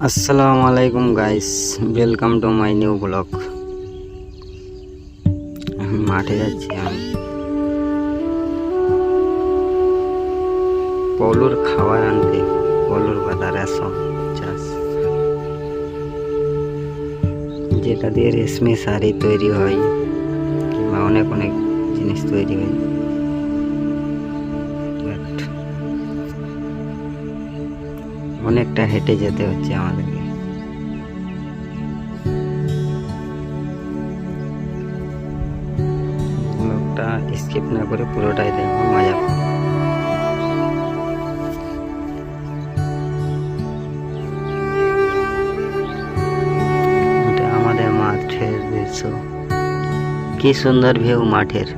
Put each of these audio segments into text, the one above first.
আসসালামু আলাইকুম guys, welcome to my new blog. মাঠে যাচ্ছি আমি পলুর খাবার আনতে। পলুর বাদা রেশম চাষ, যেটা দিয়ে রেশমি শাড়ি তৈরি হয় কিংবা অনেক অনেক জিনিস তৈরি হয়। But অনেকটা হেঁটে যেতে হচ্ছে আমাদেরকে। ব্লগটা স্কিপ না করে পুরোটাই দেখো, মজা পাবে। এটা আমাদের মাঠের দৃশ্য, কি সুন্দর ভিউ মাঠের,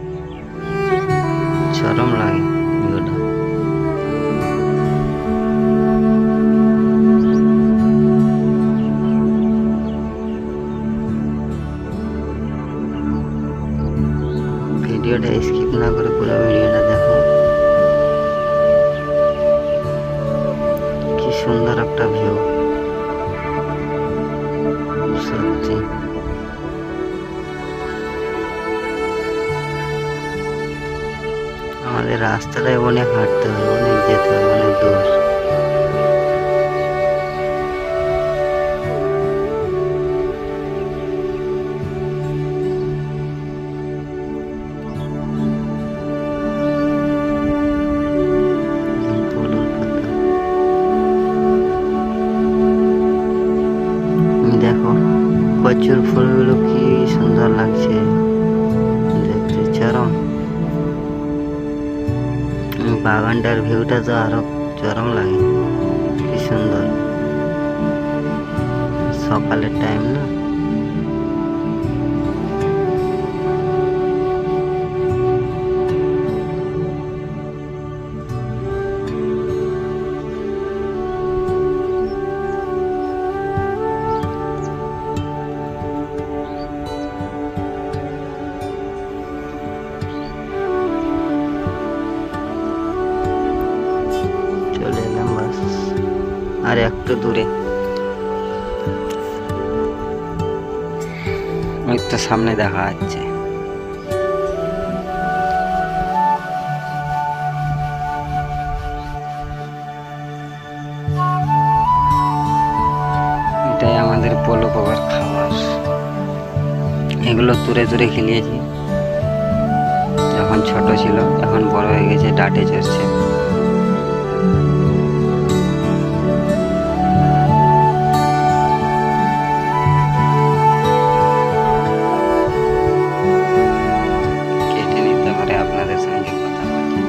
চরম লাগে ভিউটা। ভিডিওটা স্কিপ না করে পুরো ভিডিওটা দেখো, কি সুন্দর একটা ভিউ সত্যি। আমাদের রাস্তাটায় অনেক হাঁটতে হয়, অনেক যেতে হয়, অনেক দূর। পলুর পাতা দেখো, কচুর ফুলগুলো কি সুন্দর লাগছে দেখতে, চরম। বাগানটার ভিউটা তো আরো চরম লাগে, কি সুন্দর। সকালের টাইম না, চলে এলাম বাস, আর একটু দূরে। ওই তো সামনে দেখা যাচ্ছে। এটাই আমাদের পলু পাখির খাবার। এগুলো তুলে তুলে খেলিয়েছি যখন ছোট ছিল, এখন বড় হয়ে গেছে, ডাটে চড়ছে। কেটে নিতে পারে আপনাদের সঙ্গে কথা বলছি।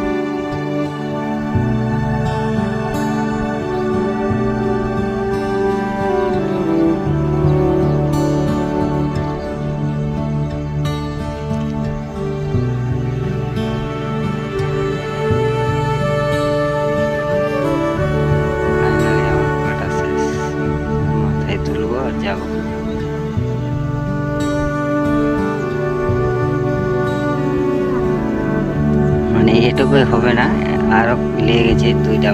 ফাইনালি আমার কাটা শেষ, মাথায় তুলবো আর যাবো। মানে এটুকুই হবে না, আরো লেগে গেছে দুইটা